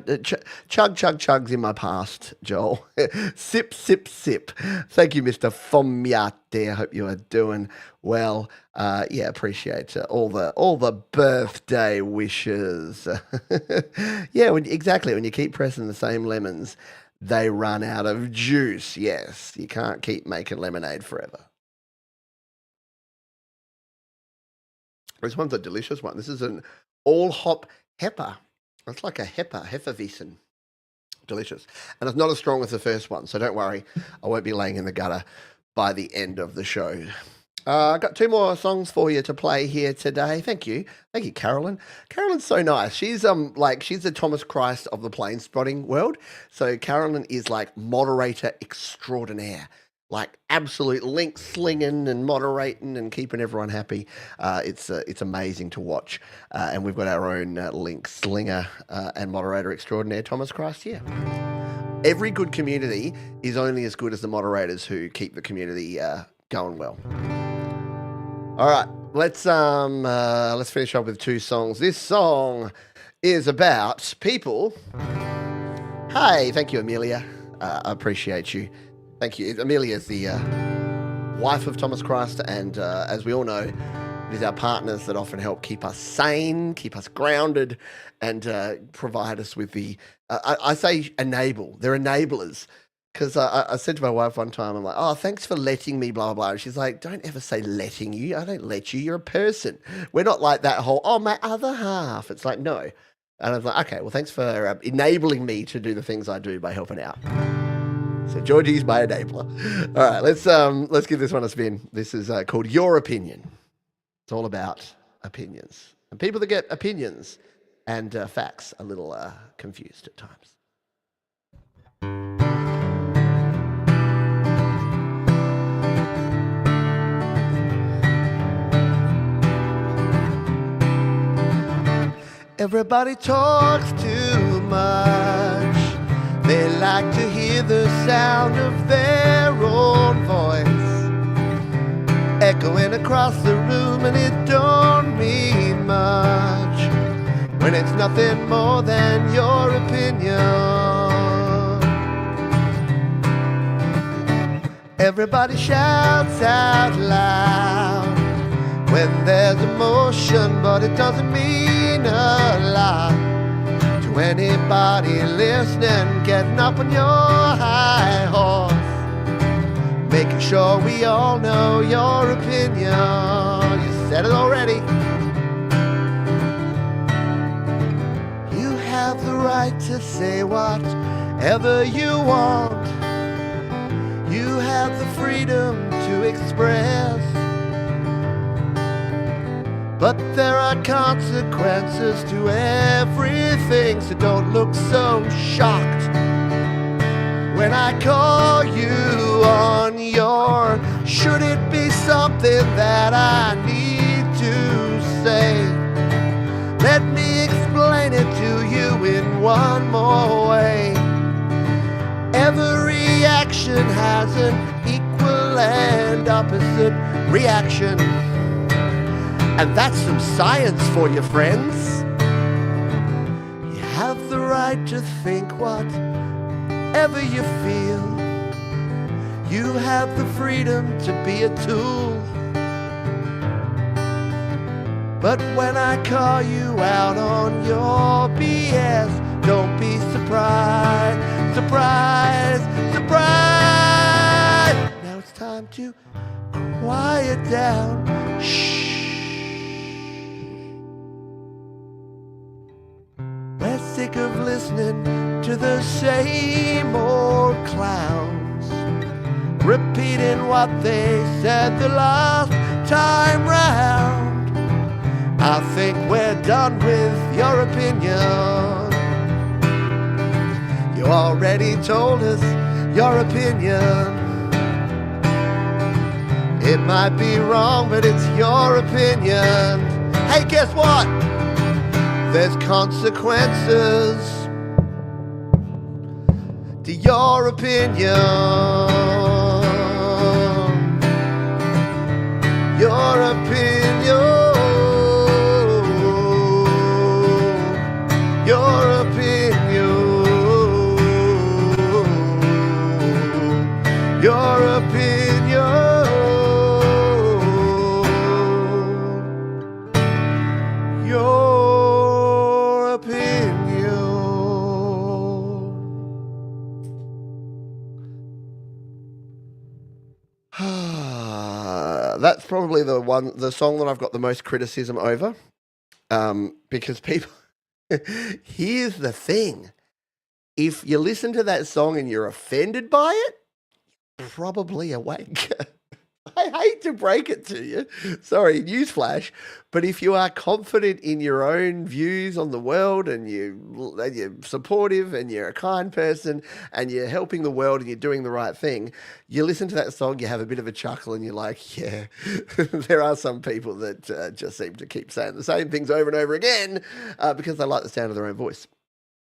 chugs in my past, Joel. Sip, sip, sip. Thank you, Mr. Fomiate. Hope you are doing well. Yeah, appreciate all the birthday wishes. Yeah, exactly. When you keep pressing the same lemons, they run out of juice. Yes, you can't keep making lemonade forever. This one's a delicious one. This is an all hop Hepper. It's like a Hefeweizen. Delicious. And it's not as strong as the first one, so don't worry. I won't be laying in the gutter by the end of the show. I've got two more songs for you to play here today. Thank you, Carolyn. Carolyn's so nice. She's she's the Thomas Christ of the plane spotting world. So Carolyn is like moderator extraordinaire. Like absolute link slinging and moderating and keeping everyone happy. It's amazing to watch. And we've got our own link slinger and moderator extraordinaire, Thomas Christ here. Every good community is only as good as the moderators who keep the community going well. All right, let's finish up with two songs. This song is about people. Hey, thank you, Amelia. I appreciate you. Thank you. Amelia is the wife of Thomas Christ, and as we all know, it is our partners that often help keep us sane, keep us grounded, and provide us with the, I say enable. They're enablers. Because I said to my wife one time, I'm like, oh, thanks for letting me, blah, blah, blah. And she's like, don't ever say letting you. I don't let you. You're a person. We're not like that whole, oh, my other half. It's like, no, And I was like, okay, well, thanks for enabling me to do the things I do by helping out. So Georgie's my enabler. All right, let's give this one a spin. This is called Your Opinion. It's all about opinions and people that get opinions and facts a little confused at times. Everybody talks too much. They like to hear the sound of their own voice echoing across the room, and it don't mean much when it's nothing more than your opinion. Everybody shouts out loud when there's emotion, but it doesn't mean a lot to anybody listening, getting up on your high horse, making sure we all know your opinion. You said it already. You have the right to say whatever you want. You have the freedom to express. But there are consequences to everything, so don't look so shocked when I call you on your should it be something that I need to say. Let me explain it to you in one more way. Every action has an equal and opposite reaction. And that's some science for you, friends. You have the right to think whatever you feel. You have the freedom to be a tool. But when I call you out on your BS, don't be surprised, surprised, surprised. Now it's time to quiet down. Shh. We're sick of listening to the same old clowns, repeating what they said the last time round. I think we're done with your opinion. You already told us your opinion. It might be wrong, but it's your opinion. Hey, guess what? There's consequences to your opinion. Your opinion. Your opinion. Your opinion. Your opinion. That's probably the song that I've got the most criticism over, because people. Here's the thing: if you listen to that song and you're offended by it, you're probably awake. I hate to break it to you. Sorry, newsflash. But if you are confident in your own views on the world and you're supportive and you're a kind person and you're helping the world and you're doing the right thing, you listen to that song, you have a bit of a chuckle and you're like, yeah, there are some people that just seem to keep saying the same things over and over again because they like the sound of their own voice.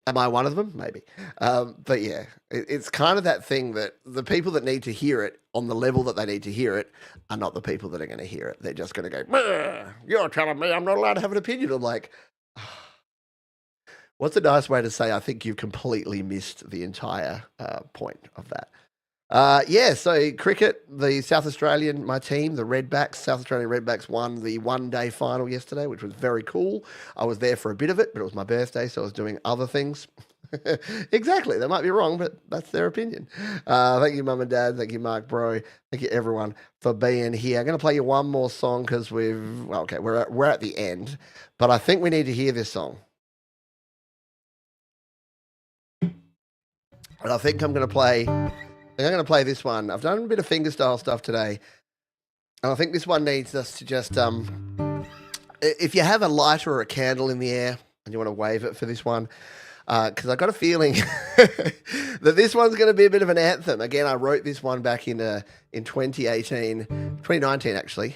Am I one of them? Maybe. But yeah, it's kind of that thing that the people that need to hear it on the level that they need to hear it are not the people that are going to hear it. They're just going to go, "Bleh, you're telling me I'm not allowed to have an opinion." I'm like, what's a nice way to say I think you've completely missed the entire point of that? Yeah, so cricket, the South Australian, my team, the Redbacks, South Australian Redbacks won the one-day final yesterday, which was very cool. I was there for a bit of it, but it was my birthday, so I was doing other things. Exactly, they might be wrong, but that's their opinion. Thank you, Mum and Dad. Thank you, Mark, bro. Thank you, everyone, for being here. I'm going to play you one more song because we're at the end, but I think we need to hear this song. And I think I'm going to play this one. I've done a bit of fingerstyle stuff today, and I think this one needs us to just if you have a lighter or a candle in the air and you want to wave it for this one, because I got a feeling that this one's going to be a bit of an anthem. Again, I wrote this one back in 2019 actually,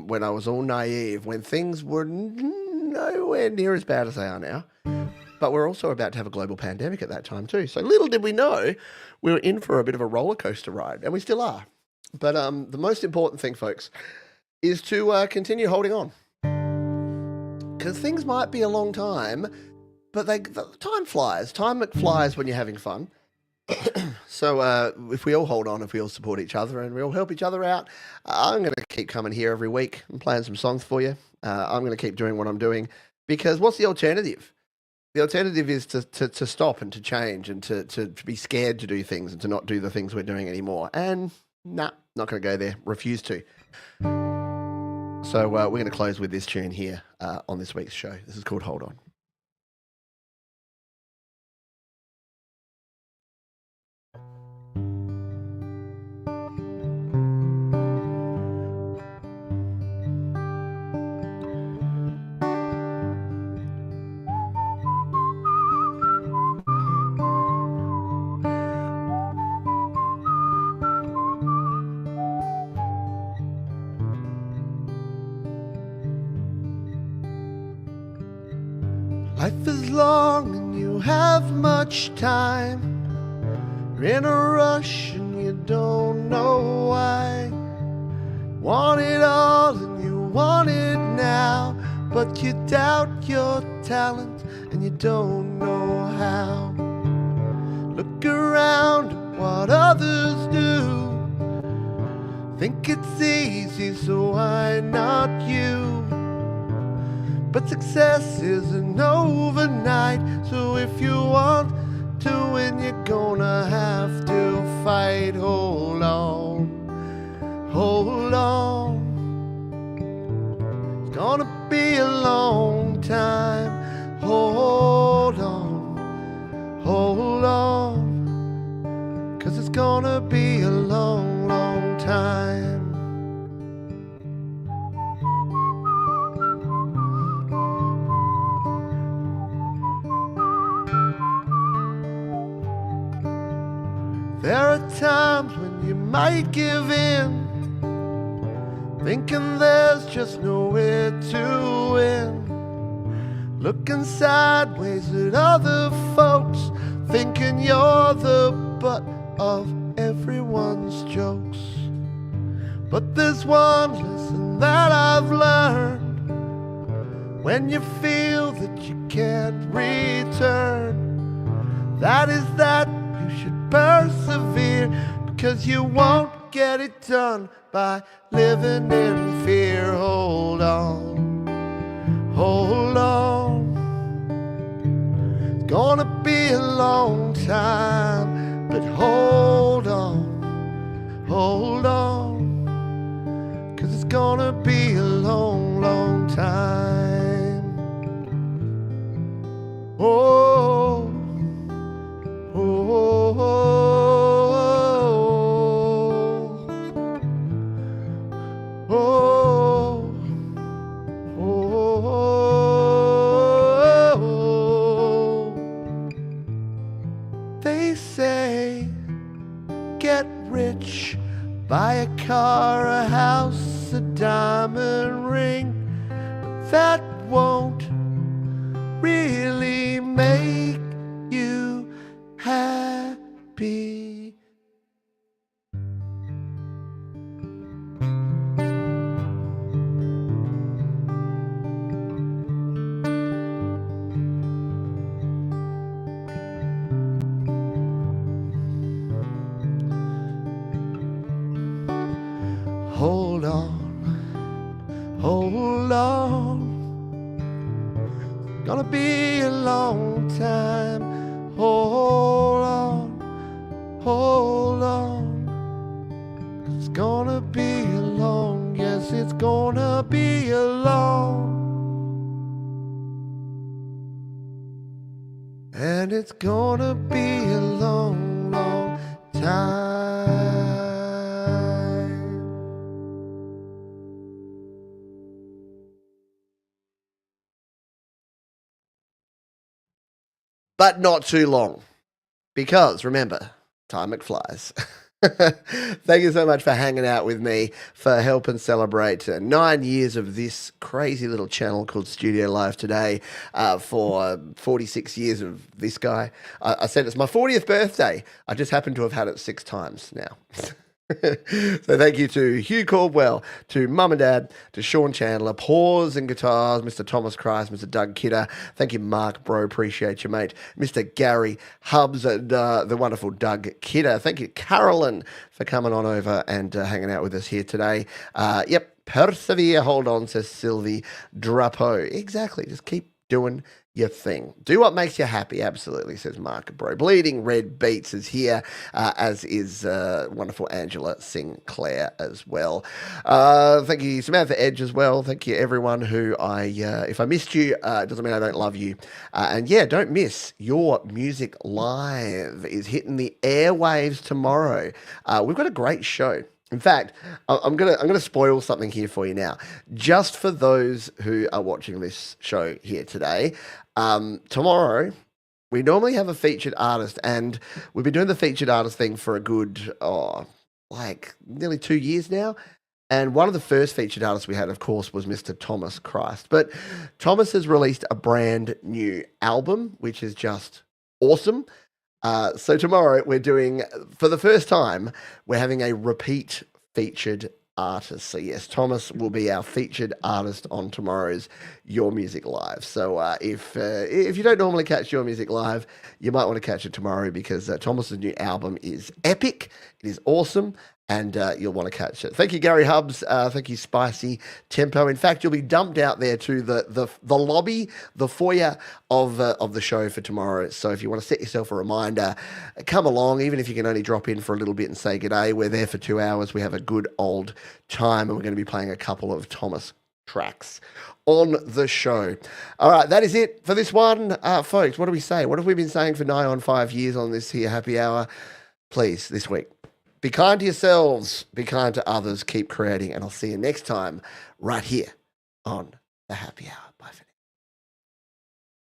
when I was all naive, when things were nowhere near as bad as they are now. But we're also about to have a global pandemic at that time too. So little did we know we were in for a bit of a roller coaster ride, and we still are. But the most important thing, folks, is to continue holding on. Because things might be a long time, but time flies. Time flies when you're having fun. So if we all hold on, if we all support each other and we all help each other out, I'm going to keep coming here every week and playing some songs for you. I'm going to keep doing what I'm doing, because what's the alternative? The alternative is to stop and to change and to be scared to do things and to not do the things we're doing anymore. And not going to go there. Refuse to. So we're going to close with this tune here on this week's show. This is called Hold On. Life is long and you have much time. You're in a rush and you don't know why. Want it all and you want it now, but you doubt your talent and you don't know how. Look around at what others do. Think it's easy, so why not you? But success isn't overnight, so if you want to win, you're gonna have to fight. Hold on, hold on. It's gonna be a long time. Hold on, hold on. 'Cause it's gonna be a long, long time. There are times when you might give in, thinking there's just nowhere to win. Looking sideways at other folks, thinking you're the butt of everyone's jokes. But there's one lesson that I've learned: when you feel that you can't return, that is that you should persevere, because you won't get it done by living in fear. Hold on, hold on. It's gonna be a long time, but hold on, 'cause it's gonna be a long, long time. Oh, oh, oh, oh, oh, oh. They say get rich, buy a car, a house, a diamond ring, but that won't really make you happy. Hold on, hold on. Gonna be a long time. Hold on, hold on. It's gonna be a long, yes, it's gonna be a long. And it's gonna be a long, time. But not too long. Because remember, time it flies. Thank you so much for hanging out with me, for helping celebrate 9 years of this crazy little channel called Studio Live today, for 46 years of this guy. I said it's my 40th birthday. I just happen to have had it 6 times now. So thank you to Hugh Caldwell, to Mum and Dad, to Sean Chandler, Paws and Guitars, Mr. Thomas Christ, Mr. Doug Kidder. Thank you, Mark, bro. Appreciate you, mate. Mr. Gary Hubbs and the wonderful Doug Kidder. Thank you, Carolyn, for coming on over and hanging out with us here today. Yep, persevere. Hold on, says Sylvie Drapeau. Exactly. Just keep doing your thing. Do what makes you happy. Absolutely, says Mark, bro. Bleeding Red Beats is here, as is wonderful Angela Sinclair as well. Thank you, Samantha Edge as well. Thank you, everyone who if I missed you, it doesn't mean I don't love you. And yeah, don't miss Your Music Live is hitting the airwaves tomorrow. We've got a great show. In fact, I'm gonna spoil something here for you now, just for those who are watching this show here today. Tomorrow, we normally have a featured artist, and we've been doing the featured artist thing for a good, like nearly 2 years now. And one of the first featured artists we had, of course, was Mr. Thomas Christ. But Thomas has released a brand new album, which is just awesome. So tomorrow we're doing, for the first time, we're having a repeat featured artist. So yes, Thomas will be our featured artist on tomorrow's Your Music Live. So if you don't normally catch Your Music Live, you might want to catch it tomorrow, because Thomas's new album is epic. It is awesome. And you'll want to catch it. Thank you, Gary Hubbs. Thank you, Spicy Tempo. In fact, you'll be dumped out there to the lobby, the foyer of the show for tomorrow. So if you want to set yourself a reminder, come along. Even if you can only drop in for a little bit and say good day. We're there for 2 hours. We have a good old time, and we're going to be playing a couple of Thomas tracks on the show. All right, that is it for this one, folks. What do we say? What have we been saying for nigh on 5 years on this here happy hour? Please, this week, be kind to yourselves, be kind to others, keep creating, and I'll see you next time right here on the happy hour. Bye for now.